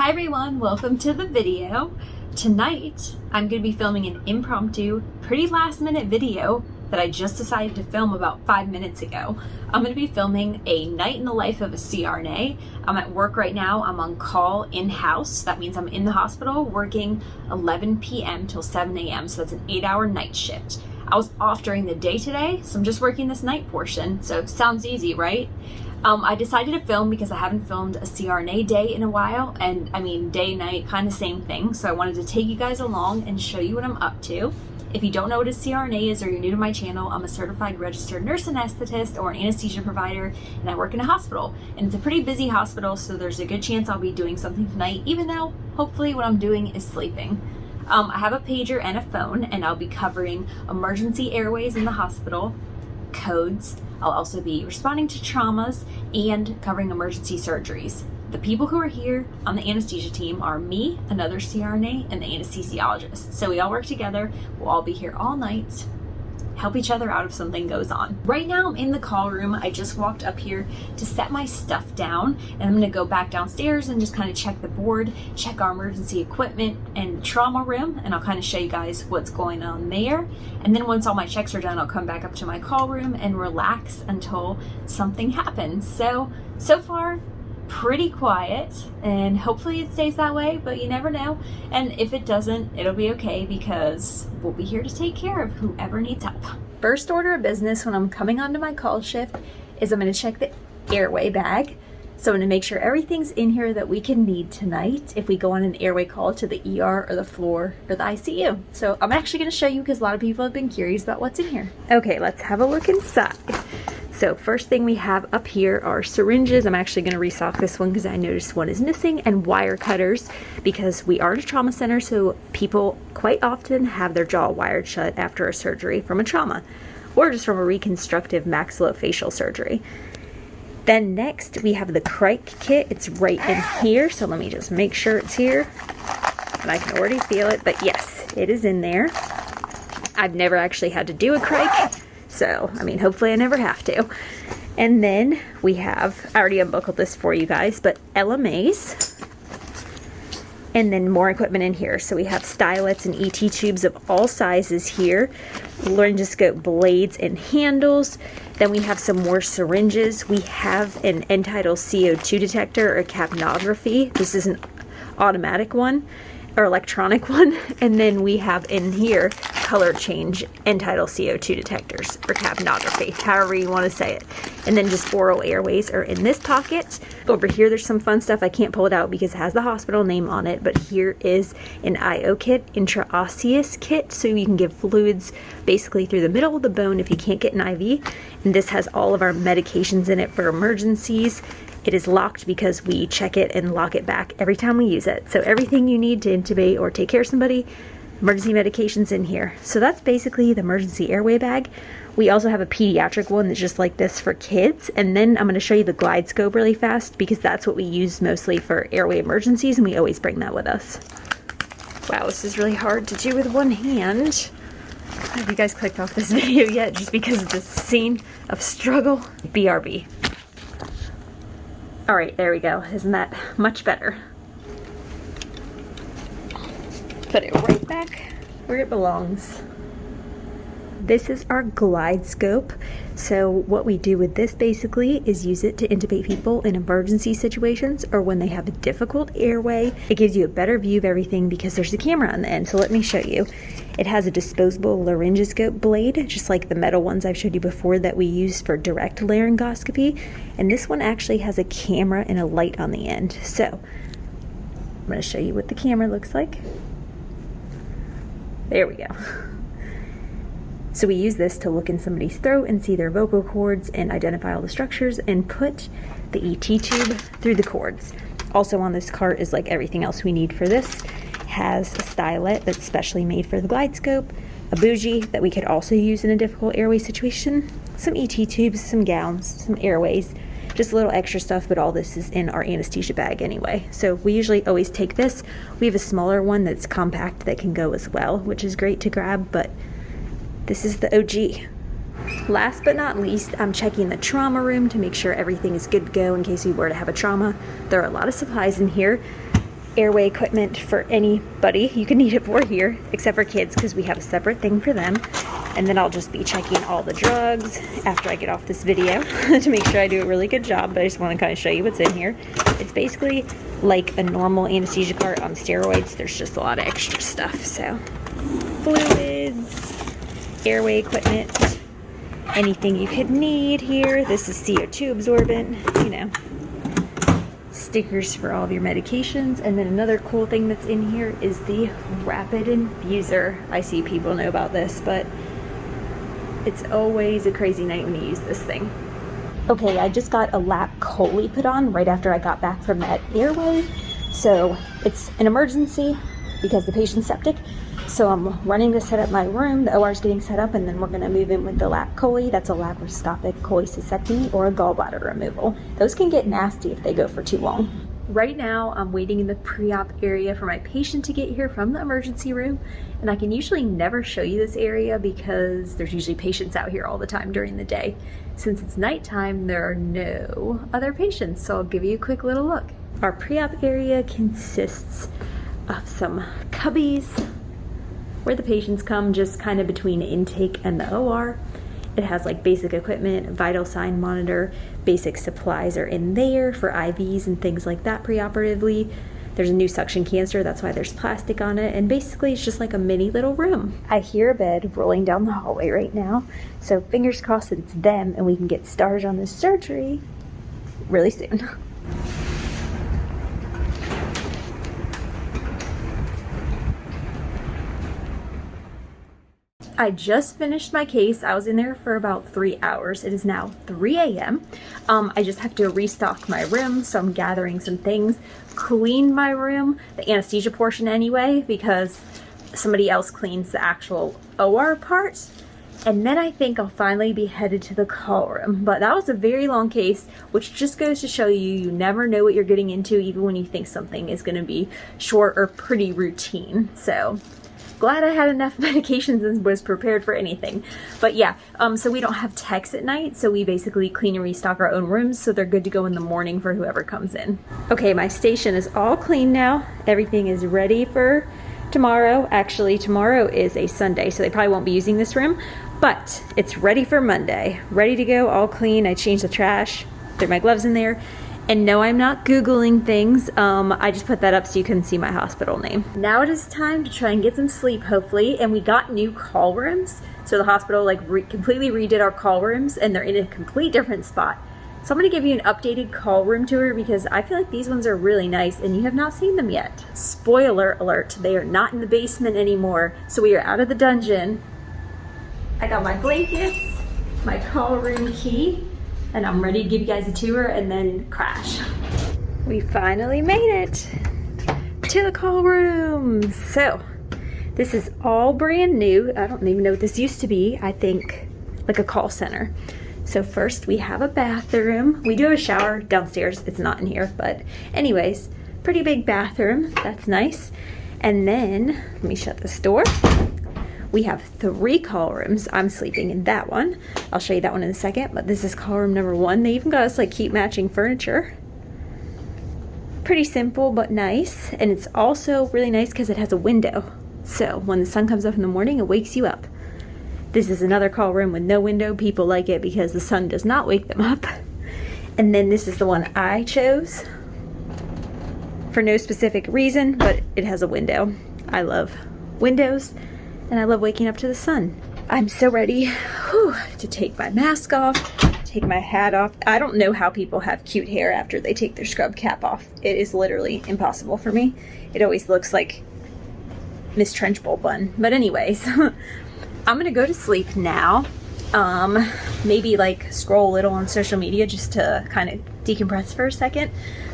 Hi everyone, welcome to the video. Tonight, I'm going to be filming an impromptu, pretty last minute video that I just decided to film about 5 minutes ago. I'm going to be filming a night in the life of a CRNA. I'm at work right now. I'm on call in-house. That means I'm in the hospital working 11 p.m. till 7 a.m. So that's an 8-hour night shift. I was off during the day today, so I'm just working this night portion. So sounds easy, right? I decided to film because I haven't filmed a CRNA day in a while, and I mean day night kind of same thing, so I wanted to take you guys along and show you what I'm up to. If you don't know what a CRNA is or you're new to my channel, I'm a certified registered nurse anesthetist or an anesthesia provider, and I work in a hospital, and it's a pretty busy hospital, so there's a good chance I'll be doing something tonight, even though hopefully what I'm doing is sleeping. I have a pager and a phone, and I'll be covering emergency airways in the hospital, codes. I'll also be responding to traumas and covering emergency surgeries. The people who are here on the anesthesia team are me, another CRNA, and the anesthesiologist. So we all work together. We'll all be here all night, help each other out if something goes on. Right now I'm in the call room. I just walked up here to set my stuff down, and I'm gonna go back downstairs and just kind of check the board, check our emergency equipment and the trauma room, and I'll kind of show you guys what's going on there. And then once all my checks are done, I'll come back up to my call room and relax until something happens. So far, pretty quiet, and hopefully it stays that way, but you never know. And if it doesn't, it'll be okay because we'll be here to take care of whoever needs help. First order of business when I'm coming onto my call shift is I'm going to check the airway bag. So I'm going to make sure everything's in here that we can need tonight if we go on an airway call to the ER or the floor or the ICU. So I'm actually going to show you because a lot of people have been curious about what's in here. Okay, let's have a look inside. So first thing we have up here are syringes. I'm actually going to restock this one because I noticed one is missing, and wire cutters because we are at a trauma center, so people quite often have their jaw wired shut after a surgery from a trauma or just from a reconstructive maxillofacial surgery. Then next we have the crike kit. It's right in here, so let me just make sure it's here. And I can already feel it, but yes, it is in there. I've never actually had to do a crike, so, I mean, hopefully I never have to. And then we have, I already unbuckled this for you guys, but LMAs. And then more equipment in here. So we have stylets and ET tubes of all sizes here, laryngoscope blades and handles. Then we have some more syringes. We have an end-tidal CO2 detector or capnography. This is an automatic one or electronic one. And then we have in here color change end-tidal CO2 detectors or capnography, however you want to say it. And then just oral airways are in this pocket. Over here there's some fun stuff. I can't pull it out because it has the hospital name on it, but here is an IO kit, intraosseous kit, so you can give fluids basically through the middle of the bone if you can't get an IV. And this has all of our medications in it for emergencies. It is locked because we check it and lock it back every time we use it. So everything you need to intubate or take care of somebody, emergency medications in here. So that's basically the emergency airway bag. We also have a pediatric one that's just like this for kids. And then I'm going to show you the Glidescope really fast because that's what we use mostly for airway emergencies, and we always bring that with us. Wow, this is really hard to do with one hand. Have you guys clicked off this video yet just because of the scene of struggle? BRB. All right, there we go. Isn't that much better? Put it right back where it belongs. This is our Glidescope. So what we do with this basically is use it to intubate people in emergency situations or when they have a difficult airway. It gives you a better view of everything because there's a camera on the end. So let me show you. It has a disposable laryngoscope blade, just like the metal ones I've showed you before that we use for direct laryngoscopy. And this one actually has a camera and a light on the end. So I'm going to show you what the camera looks like. There we go. So we use this to look in somebody's throat and see their vocal cords and identify all the structures and put the ET tube through the cords. Also on this cart is like everything else we need for this. It has a stylet that's specially made for the Glidescope, a bougie that we could also use in a difficult airway situation, some ET tubes, some gowns, some airways, just a little extra stuff, but all this is in our anesthesia bag anyway. So we usually always take this. We have a smaller one that's compact that can go as well, which is great to grab, but this is the OG. Last but not least, I'm checking the trauma room to make sure everything is good to go in case we were to have a trauma. There are a lot of supplies in here. airway equipment for anybody you can need it for here, except for kids because we have a separate thing for them. And then I'll just be checking all the drugs after I get off this video to make sure I do a really good job, but I just want to kind of show you what's in here. It's basically like a normal anesthesia cart on steroids. There's just a lot of extra stuff. So fluids, airway equipment, anything you could need here. This is CO2 absorbent, you know, stickers for all of your medications. And then another cool thing that's in here is the rapid infuser. I see people know about this, but it's always a crazy night when you use this thing. Okay, I just got a lap chole put on right after I got back from that airway. So it's an emergency because the patient's septic. So I'm running to set up my room. The OR is getting set up, and then we're going to move in with the lap chole. That's a laparoscopic cholecystectomy or a gallbladder removal. Those can get nasty if they go for too long. Right now, I'm waiting in the pre-op area for my patient to get here from the emergency room, and I can usually never show you this area because there's usually patients out here all the time during the day. Since it's nighttime, there are no other patients, so I'll give you a quick little look. Our pre-op area consists of some cubbies where the patients come just kind of between intake and the OR. It has like basic equipment, vital sign monitor, basic supplies are in there for IVs and things like that preoperatively. There's a new suction canister, that's why there's plastic on it, and basically it's just like a mini little room. I hear a bed rolling down the hallway right now, so fingers crossed that it's them and we can get started on this surgery really soon. I just finished my case. I was in there for about 3 hours. It is now 3 a.m. I just have to restock my room, so I'm gathering some things, clean my room, the anesthesia portion anyway, because somebody else cleans the actual OR part. And then I think I'll finally be headed to the call room. But that was a very long case, which just goes to show you, you never know what you're getting into, even when you think something is gonna be short or pretty routine. So glad I had enough medications and was prepared for anything. But yeah, so we don't have techs at night, so we basically clean and restock our own rooms, so they're good to go in the morning for whoever comes in. Okay, my station is all clean now. Everything is ready for tomorrow. Actually, tomorrow is a Sunday, so they probably won't be using this room, but it's ready for Monday. Ready to go, all clean. I changed the trash, threw my gloves in there. And no, I'm not Googling things. I just put that up so you can see my hospital name. Now it is time to try and get some sleep, hopefully. And we got new call rooms. So the hospital completely redid our call rooms, and they're in a complete different spot. So I'm gonna give you an updated call room tour because I feel like these ones are really nice and you have not seen them yet. Spoiler alert, they are not in the basement anymore. So we are out of the dungeon. I got my blankets, my call room key, and I'm ready to give you guys a tour and then crash. We finally made it to the call room. So this is all brand new. I don't even know what this used to be. I think like a call center. So first we have a bathroom. We do have a shower downstairs. It's not in here, but anyways, pretty big bathroom. That's nice. And then let me shut this door. We have 3 call rooms. I'm sleeping in that one. I'll show you that one in a second, but this is call room number 1. They even got us like keep matching furniture. Pretty simple, but nice. And it's also really nice because it has a window. So when the sun comes up in the morning, it wakes you up. This is another call room with no window. People like it because the sun does not wake them up. And then this is the one I chose for no specific reason, but it has a window. I love windows. And I love waking up to the sun. I'm so ready to take my mask off, take my hat off. I don't know how people have cute hair after they take their scrub cap off. It is literally impossible for me. It always looks like Miss Trenchbowl bun. But anyways, I'm gonna go to sleep now. Maybe like scroll a little on social media just to kind of decompress for a second.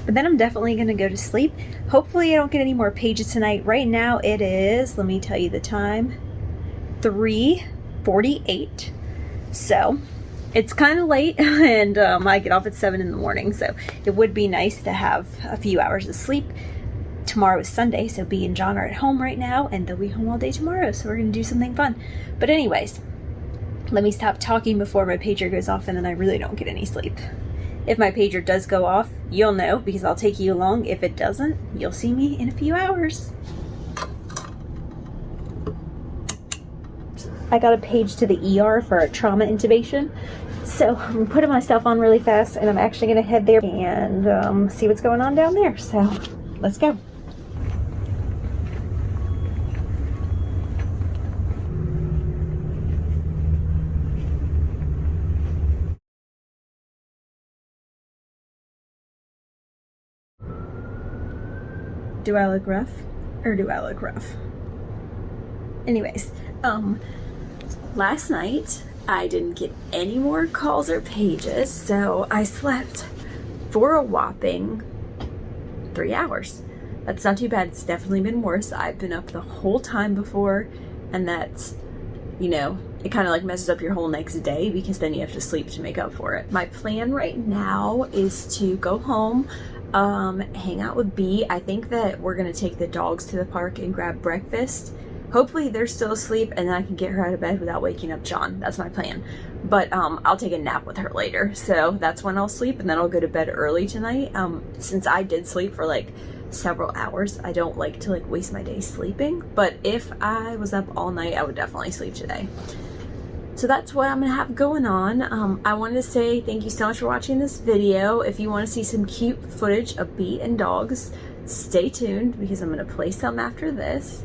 But then I'm definitely gonna go to sleep. Hopefully I don't get any more pages tonight. Right now it is, let me tell you the time, 3:48. So it's kind of late and I get off at 7 in the morning. So it would be nice to have a few hours of sleep. Tomorrow is Sunday, so B and John are at home right now and they'll be home all day tomorrow. So we're gonna do something fun. But anyways, let me stop talking before my pager goes off and then I really don't get any sleep. If my pager does go off, you'll know because I'll take you along. If it doesn't, you'll see me in a few hours. I got a page to the ER for a trauma intubation. So I'm putting myself on really fast and I'm actually gonna head there and see what's going on down there. So let's go. Do I look rough or do I look rough? Anyways, last night I didn't get any more calls or pages, so I slept for a whopping 3 hours. That's not too bad. It's definitely been worse. I've been up the whole time before, and that's, you know, it kind of like messes up your whole next day because then you have to sleep to make up for it. My plan right now is to go home, hang out with B. I think that we're gonna take the dogs to the park and grab breakfast. Hopefully they're still asleep and then I can get her out of bed without waking up John. That's my plan. But I'll take a nap with her later. So that's when I'll sleep, and then I'll go to bed early tonight. Since I did sleep for like several hours, I don't like to like waste my day sleeping. But if I was up all night, I would definitely sleep today. So that's what I'm gonna have going on. I wanted to say thank you so much for watching this video. If you want to see some cute footage of Bee and dogs, stay tuned because I'm gonna play some after this.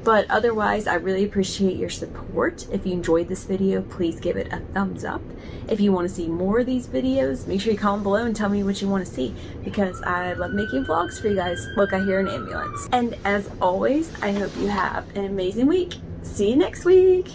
But otherwise, I really appreciate your support. If you enjoyed this video, please give it a thumbs up. If you want to see more of these videos, make sure you comment below and tell me what you want to see because I love making vlogs for you guys. Look, I hear an ambulance. And as always, I hope you have an amazing week. See you next week.